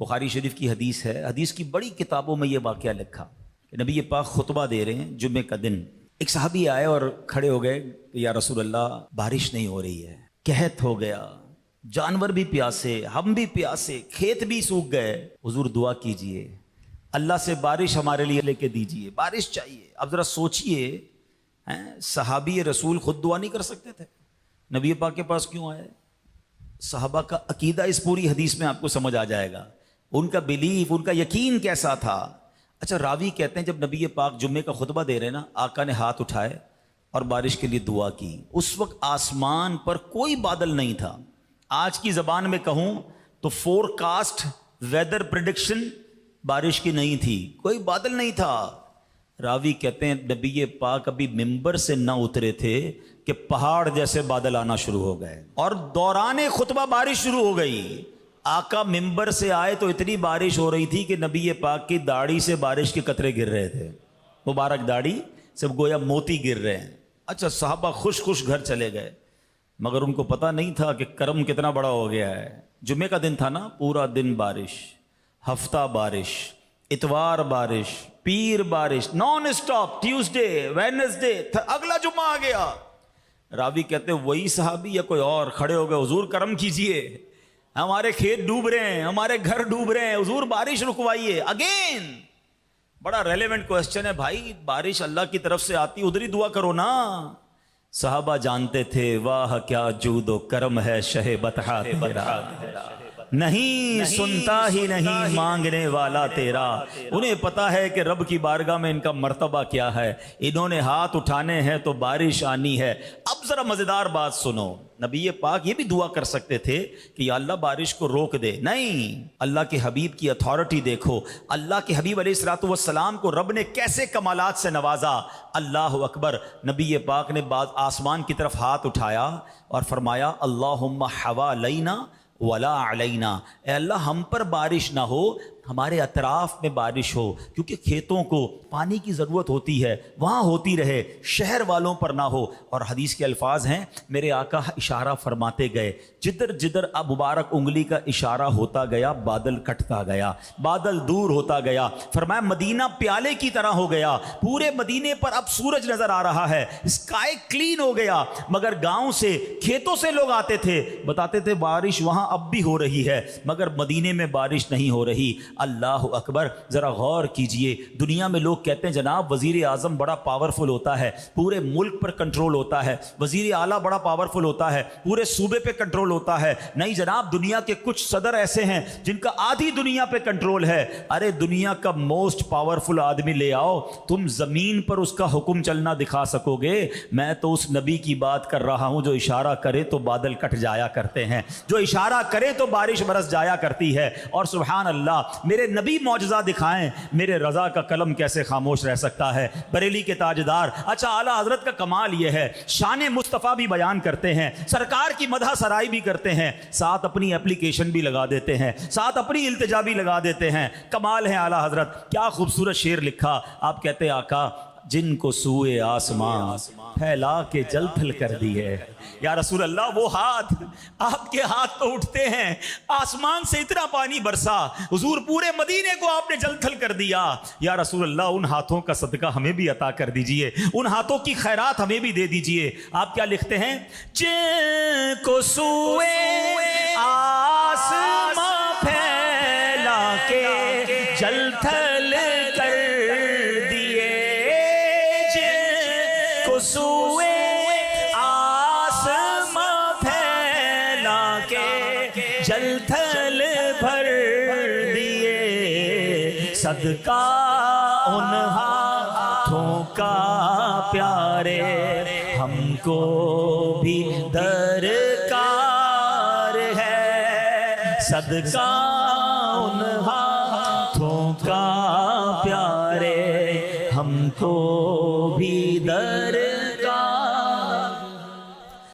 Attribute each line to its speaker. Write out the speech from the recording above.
Speaker 1: بخاری شریف کی حدیث ہے، حدیث کی بڑی کتابوں میں یہ واقعہ لکھا کہ نبی پاک خطبہ دے رہے ہیں جمعے کا دن، ایک صحابی آئے اور کھڑے ہو گئے کہ یا رسول اللہ بارش نہیں ہو رہی ہے، قحط ہو گیا، جانور بھی پیاسے، ہم بھی پیاسے، کھیت بھی سوکھ گئے، حضور دعا کیجئے اللہ سے بارش ہمارے لیے لے کے دیجئے، بارش چاہیے۔ اب ذرا سوچئے، صحابی رسول خود دعا نہیں کر سکتے تھے، نبی پاک کے پاس کیوں آئے؟ صحابہ کا عقیدہ اس پوری حدیث میں آپ کو سمجھ آ جائے گا، ان کا بلیف، ان کا یقین کیسا تھا۔ اچھا، راوی کہتے ہیں جب نبی پاک جمعے کا خطبہ دے رہے نا، آقا نے ہاتھ اٹھائے اور بارش کے لیے دعا کی۔ اس وقت آسمان پر کوئی بادل نہیں تھا، آج کی زبان میں کہوں تو فور کاسٹ ویدر پریڈکشن بارش کی نہیں تھی، کوئی بادل نہیں تھا۔ راوی کہتے ہیں نبی پاک ابھی ممبر سے نہ اترے تھے کہ پہاڑ جیسے بادل آنا شروع ہو گئے اور دوران خطبہ بارش شروع ہو گئی۔ آقا ممبر سے آئے تو اتنی بارش ہو رہی تھی کہ نبی پاک کی داڑھی سے بارش کے قطرے گر رہے تھے، مبارک داڑھی سے گویا موتی گر رہے ہیں۔ اچھا، صحابہ خوش خوش گھر چلے گئے، مگر ان کو پتہ نہیں تھا کہ کرم کتنا بڑا ہو گیا ہے۔ جمعے کا دن تھا نا، پورا دن بارش، ہفتہ بارش، اتوار بارش، پیر بارش، نان اسٹاپ، ٹیوزڈے، ویڈنسڈے، اگلا جمعہ آ گیا۔ راوی کہتے ہیں وہی صحابی یا کوئی اور کھڑے ہو گئے، حضور کرم کیجئے، ہمارے کھیت ڈوب رہے ہیں، ہمارے گھر ڈوب رہے ہیں، حضور بارش رکوائیے۔ اگین بڑا ریلیونٹ کوسچن ہے بھائی، بارش اللہ کی طرف سے آتی، ادھر ہی دعا کرو نا۔ صحابہ جانتے تھے واہ کیا جود و کرم ہے شہ بطحا تیرا، نہیں سنتا ہی نہیں مانگنے والا تیرا۔ انہیں پتا ہے کہ رب کی بارگاہ میں ان کا مرتبہ کیا ہے، انہوں نے ہاتھ اٹھانے ہیں تو بارش آنی ہے۔ اب ذرا مزیدار بات سنو، نبی پاک یہ بھی دعا کر سکتے تھے کہ یا اللہ بارش کو روک دے، نہیں، اللہ کے حبیب کی اتھارٹی دیکھو، اللہ کے حبیب علیہ الصلوۃ والسلام کو رب نے کیسے کمالات سے نوازا۔ اللہ اکبر، نبی پاک نے آسمان کی طرف ہاتھ اٹھایا اور فرمایا اللہم حوالینا ولا علینا، اے اللہ ہم پر بارش نہ ہو، ہمارے اطراف میں بارش ہو، کیونکہ کھیتوں کو پانی کی ضرورت ہوتی ہے، وہاں ہوتی رہے، شہر والوں پر نہ ہو۔ اور حدیث کے الفاظ ہیں، میرے آقا اشارہ فرماتے گئے، جدھر جدھر اب مبارک انگلی کا اشارہ ہوتا گیا بادل کٹتا گیا، بادل دور ہوتا گیا۔ فرمایا مدینہ پیالے کی طرح ہو گیا، پورے مدینے پر اب سورج نظر آ رہا ہے، اسکائی کلین ہو گیا۔ مگر گاؤں سے، کھیتوں سے لوگ آتے تھے، بتاتے تھے بارش وہاں اب بھی ہو رہی ہے، مگر مدینے میں بارش نہیں ہو رہی۔ اللہ اکبر، ذرا غور کیجئے، دنیا میں لوگ کہتے ہیں جناب وزیر اعظم بڑا پاورفل ہوتا ہے، پورے ملک پر کنٹرول ہوتا ہے، وزیر اعلیٰ بڑا پاورفل ہوتا ہے، پورے صوبے پہ کنٹرول ہوتا ہے۔ نہیں جناب، دنیا کے کچھ صدر ایسے ہیں جن کا آدھی دنیا پہ کنٹرول ہے۔ ارے دنیا کا موسٹ پاورفل آدمی لے آؤ، تم زمین پر اس کا حکم چلنا دکھا سکو گے؟ میں تو اس نبی کی بات کر رہا ہوں جو اشارہ کرے تو بادل کٹ جایا کرتے ہیں، جو اشارہ کرے تو بارش برس جایا کرتی ہے۔ اور سبحان اللہ، میرے نبی معجزہ دکھائیں، میرے رضا کا قلم کیسے خاموش رہ سکتا ہے؟ بریلی کے تاجدار۔ اچھا، اعلیٰ حضرت کا کمال یہ ہے، شان مصطفیٰ بھی بیان کرتے ہیں، سرکار کی مدح سرائی بھی کرتے ہیں، ساتھ اپنی اپلیکیشن بھی لگا دیتے ہیں، ساتھ اپنی التجا بھی لگا دیتے ہیں۔ کمال ہے اعلیٰ حضرت، کیا خوبصورت شعر لکھا۔ آپ کہتے ہیں آقا جن کو سوئے آسمان پھیلا کے جل تھل کر دی ہے۔ یا رسول اللہ، وہ ہاتھ، آپ کے ہاتھ تو اٹھتے ہیں، آسمان سے اتنا پانی برسا، حضور پورے مدینے کو آپ نے جل تھل کر دیا۔ یا رسول اللہ، ان ہاتھوں کا صدقہ ہمیں بھی عطا کر دیجئے، ان ہاتھوں کی خیرات ہمیں بھی دے دیجئے۔ آپ کیا لکھتے ہیں؟ جن کو سوئے آسمان پھیلا کے جل تھل کر دیے، جن کو سوئے جل تھل بھر دیے، صدقہ ان ہاتھوں کا پیارے ہم کو بھی درکار ہے، صدقہ ان ہاتھوں کا پیارے ہم کو بھی درکار